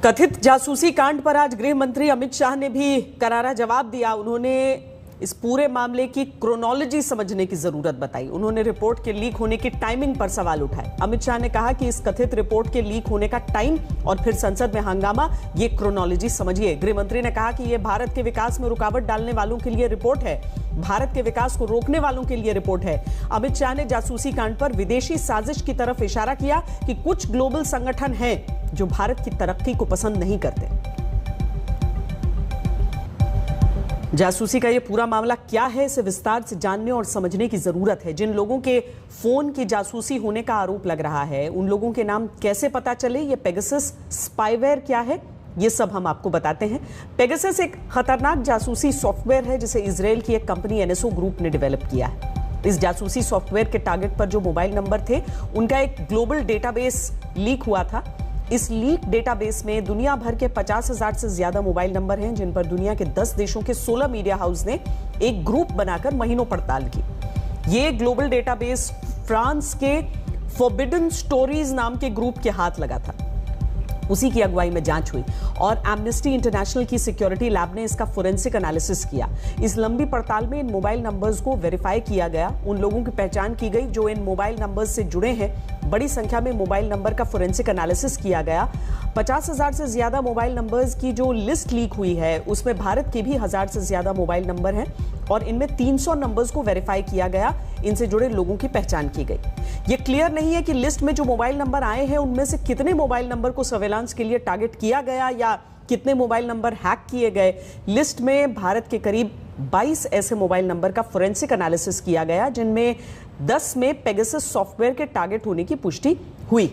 कथित जासूसी कांड पर आज गृह मंत्री अमित शाह ने भी करारा जवाब दिया। उन्होंने इस पूरे मामले की क्रोनोलॉजी समझने की जरूरत बताई। उन्होंने रिपोर्ट के लीक होने की टाइमिंग पर सवाल उठाए। अमित शाह ने कहा कि इस कथित रिपोर्ट के लीक होने का टाइम और फिर संसद में हंगामा, ये क्रोनोलॉजी समझिए। गृह मंत्री ने कहा कि यह भारत के विकास में रुकावट डालने वालों के लिए रिपोर्ट है, भारत के विकास को रोकने वालों के लिए रिपोर्ट है। अमित शाह ने जासूसी कांड पर विदेशी साजिश की तरफ इशारा किया कि कुछ ग्लोबल संगठन हैं जो भारत की तरक्की को पसंद नहीं करते। जासूसी का ये पूरा मामला क्या है, इसे विस्तार से जानने और समझने की जरूरत है। जिन लोगों के फोन की जासूसी होने का आरोप लग रहा है, उन लोगों के नाम कैसे पता चले, ये पेगासस स्पाईवेयर क्या है, ये सब हम आपको बताते हैं। पेगासस एक खतरनाक जासूसी सॉफ्टवेयर है जिसे इजराइल की एक कंपनी एनएसओ ग्रुप ने डेवलप किया है। इस जासूसी सॉफ्टवेयर के टारगेट पर जो मोबाइल नंबर थे, उनका एक ग्लोबल डेटाबेस लीक हुआ था। इस लीक डेटाबेस में दुनिया भर के 50,000 से ज्यादा मोबाइल नंबर हैं, जिन पर दुनिया के 10 देशों के 16 मीडिया हाउस ने एक ग्रुप बनाकर महीनों पड़ताल की। ये ग्लोबल डेटाबेस फ्रांस के फॉरबिडन स्टोरीज नाम के ग्रुप के हाथ लगा था। उसी की अगुवाई में जांच हुई और एम्नेस्टी इंटरनेशनल की सिक्योरिटी लैब ने इसका फोरेंसिक एनालिसिस किया। इस लंबी पड़ताल में इन मोबाइल नंबर्स को वेरीफाई किया गया, उन लोगों की पहचान की गई जो इन मोबाइल नंबर्स से जुड़े हैं। बड़ी संख्या में मोबाइल नंबर का फोरेंसिक एनालिसिस किया गया। 50,000 से ज्यादा मोबाइल नंबर्स की जो लिस्ट लीक हुई है, उसमें भारत के भी 1000 से ज्यादा मोबाइल नंबर हैं और इनमें 300 नंबर्स को वेरीफाई किया गया। इनसे जुड़े लोगों की पहचान की गई। ये क्लियर नहीं है कि लिस्ट में जो मोबाइल नंबर आए हैं, उनमें से कितने मोबाइल नंबर को सर्वेलांस के लिए टारगेट किया गया या कितने मोबाइल नंबर हैक किए गए। लिस्ट में भारत के करीब 22 ऐसे मोबाइल नंबर का फोरेंसिक एनालिसिस किया गया, जिनमें 10 में पेगासस सॉफ्टवेयर के टारगेट होने की पुष्टि हुई।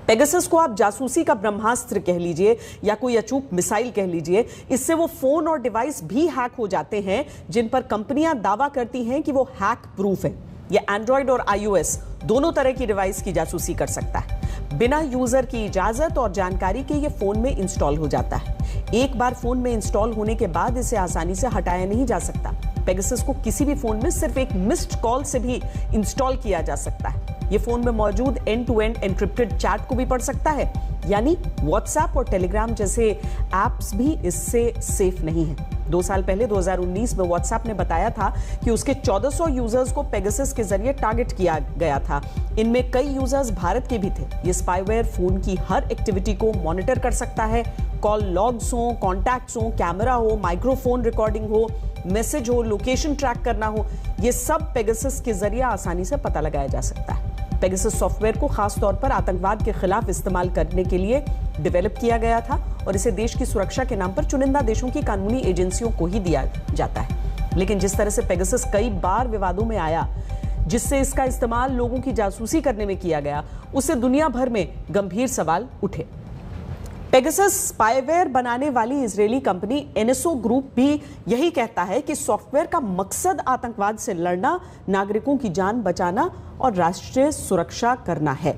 पेगासस को आप जासूसी का ब्रह्मास्त्र कह लीजिए या कोई अचूक मिसाइल कह लीजिए। इससे वो फोन और डिवाइस भी हैक हो जाते हैं जिन पर कंपनियां दावा करती हैं कि वो हैक प्रूफ है। ये एंड्रॉयड और iOS दोनों तरह की डिवाइस की जासूसी कर सकता है। बिना यूजर की इजाजत और जानकारी के ये फोन में इंस्टॉल हो जाता है। एक बार फोन में इंस्टॉल होने के बाद इसे आसानी से हटाया नहीं जा सकता। पेगासस को किसी भी फोन में सिर्फ एक मिस्ड कॉल से भी इंस्टॉल किया जा सकता है। ये फोन में मौजूद end to end encrypted chat को भी पढ़ सकता है, यानी व्हाट्सएप और टेलीग्राम जैसे एप्स भी इससे सेफ नहीं है। 2 साल पहले 2019 में व्हाट्सएप ने बताया था कि उसके 1400 यूजर्स को पेगासस के जरिए टारगेट किया गया था। इनमें कई यूजर्स भारत के भी थे। ये स्पाईवेयर फोन की हर एक्टिविटी को मॉनिटर कर सकता है। कॉल लॉग्स हो, कॉन्टैक्ट्स हो, कैमरा हो, माइक्रोफोन रिकॉर्डिंग हो, मैसेज हो, लोकेशन ट्रैक करना हो, ये सब पेगासस के जरिए आसानी से पता लगाया जा सकता है। पेगासस सॉफ्टवेयर को खास तौर पर आतंकवाद के खिलाफ इस्तेमाल करने के लिए डेवलप किया गया था और इसे देश की सुरक्षा के नाम पर चुनिंदा देशों की कानूनी एजेंसियों को ही दिया जाता है। लेकिन जिस तरह से पेगासस कई बार विवादों में आया, जिससे इसका इस्तेमाल लोगों की जासूसी करने में किया गया, उससे दुनिया भर में गंभीर सवाल उठे। पेगासस स्पाईवेयर बनाने वाली इजरायली कंपनी एनएसओ ग्रुप भी यही कहता है कि सॉफ्टवेयर का मकसद आतंकवाद से लड़ना, नागरिकों की जान बचाना और राष्ट्रीय सुरक्षा करना है।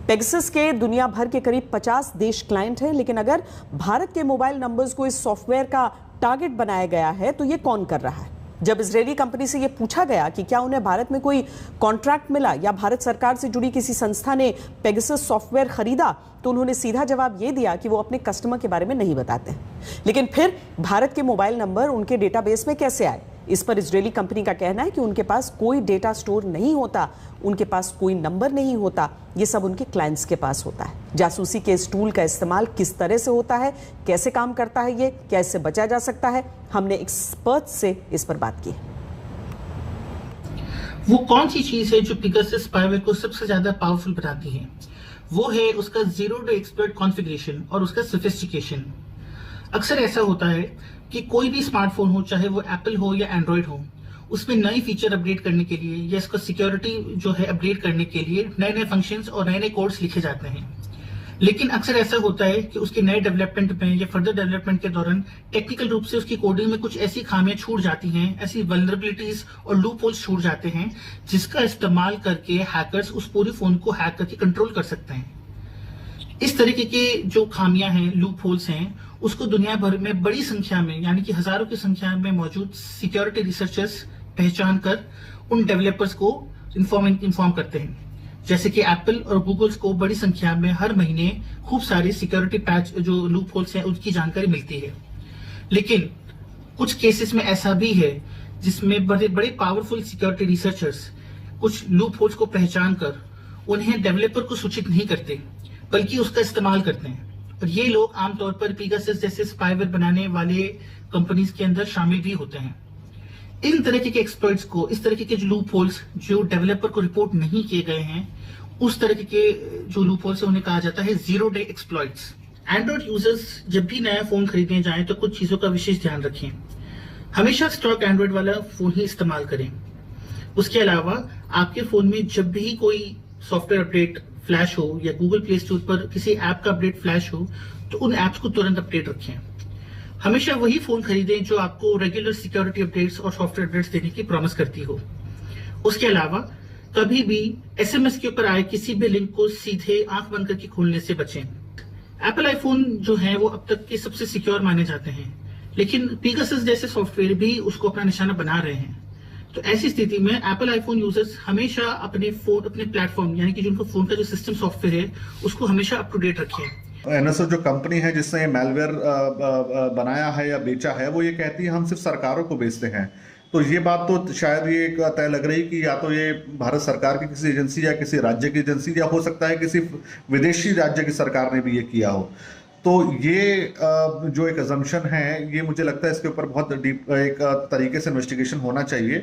पेगासस के दुनिया भर के करीब 50 देश क्लाइंट हैं, लेकिन अगर भारत के मोबाइल नंबर्स को इस सॉफ्टवेयर का टारगेट बनाया गया है, तो ये कौन कर रहा है? जब इजरायली कंपनी से यह पूछा गया कि क्या उन्हें भारत में कोई कॉन्ट्रैक्ट मिला या भारत सरकार से जुड़ी किसी संस्था ने पेगासस सॉफ्टवेयर खरीदा, तो उन्होंने सीधा जवाब यह दिया कि वो अपने कस्टमर के बारे में नहीं बताते हैं। लेकिन फिर भारत के मोबाइल नंबर उनके डेटाबेस में कैसे आए? इस पर इजरायली कंपनी का कहना है कि उनके पास कोई डेटा स्टोर नहीं होता, उनके पास कोई नंबर नहीं होता, ये सब उनके क्लाइंट्स के पास होता है। जासूसी के इस टूल का इस्तेमाल किस तरह से होता है, कैसे काम करता है ये, क्या इससे बचा जा सकता है, हमने एक्सपर्ट से इस पर बात की। वो कौन सी चीज है जो पेगासस स्पाईवेयर को सबसे ज्यादा पावरफुल बनाती है? वो है उसका जीरो टू एक्सपर्ट कॉन्फ़िगरेशन और उसका सोफिस्टिकेशन। अक्सर ऐसा होता है कि कोई भी स्मार्टफोन हो, चाहे वो एप्पल हो या एंड्रॉयड हो, उसमें नई फीचर अपडेट करने के लिए या इसका सिक्योरिटी जो है अपडेट करने के लिए नए नए फंक्शंस और नए नए कोड्स लिखे जाते हैं। लेकिन अक्सर ऐसा होता है कि उसके नए डेवलपमेंट में या फर्दर डेवलपमेंट के दौरान टेक्निकल रूप से उसकी कोडिंग में कुछ ऐसी खामियां छूट जाती हैं, ऐसी वल्नरेबिलिटीज और लूप होल्स छूट जाते हैं, जिसका इस्तेमाल करके हैकर्स उस पूरे फोन को हैक करके कंट्रोल कर सकते हैं। इस तरीके के जो खामियां हैं, लूप होल्स हैं, उसको दुनिया भर में बड़ी संख्या में, यानी कि हजारों की संख्या में मौजूद सिक्योरिटी रिसर्चर्स पहचान कर उन डेवलपर्स को इन्फॉर्म करते हैं। जैसे कि एप्पल और गूगल को बड़ी संख्या में हर महीने खूब सारी सिक्योरिटी पैच जो लूप होल्स हैं उनकी जानकारी मिलती है। लेकिन कुछ केसेस में ऐसा भी है जिसमें बड़े बड़े पावरफुल सिक्योरिटी रिसर्चर्स कुछ लूप होल्स को पहचान कर उन्हें डेवलपर को सूचित नहीं करते, बल्कि उसका इस्तेमाल करते हैं। और ये लोग आमतौर पर पेगासस जैसे स्पाईवेयर बनाने वाले कंपनीज के अंदर शामिल भी होते हैं। इन तरह के एक्सपर्ट्स को इस तरह के जो लूप होल्स जो डेवलपर को रिपोर्ट नहीं किए गए हैं, उस तरह के जो लूप होल्स है उन्हें कहा जाता है zero day exploits. Android users जब भी नया फोन खरीदने जाएं तो कुछ चीजों का विशेष ध्यान रखें। हमेशा स्टॉक एंड्रॉइड वाला फोन ही इस्तेमाल करें। उसके अलावा आपके फोन में जब भी कोई सॉफ्टवेयर अपडेट फ्लैश हो या गूगल प्ले स्टोर पर किसी ऐप का अपडेट फ्लैश हो तो उन ऐप्स को तुरंत अपडेट रखें। हमेशा वही फोन खरीदें जो आपको रेगुलर सिक्योरिटी अपडेट्स और सॉफ्टवेयर अपडेट्स देने की प्रॉमिस करती हो। उसके अलावा कभी भी एसएमएस के ऊपर आए किसी भी लिंक को सीधे आंख बंद करके खोलने से बचें। एप्पल आईफोन जो है वो अब तक के सबसे सिक्योर माने जाते हैं, लेकिन पेगासस जैसे सॉफ्टवेयर भी उसको अपना निशाना बना रहे हैं। तो ऐसी स्थिति में एप्पल आईफोन यूजर्स हमेशा अपने प्लेटफॉर्म यानी कि जो उनका फोन का जो सिस्टम सॉफ्टवेयर है उसको हमेशा अप टू डेट रखें। एनएसओ जो कंपनी है जिसने ये मैलवेयर बनाया है या बेचा है, वो ये कहती है हम सिर्फ सरकारों को बेचते हैं। तो ये बात तो शायद ये तय लग रही कि या तो ये भारत सरकार की किसी एजेंसी या किसी राज्य की एजेंसी या हो सकता है किसी विदेशी राज्य की सरकार ने भी ये किया हो। तो ये जो एक अजम्पशन है, ये मुझे लगता है इसके ऊपर बहुत डीप एक तरीके से इन्वेस्टिगेशन होना चाहिए।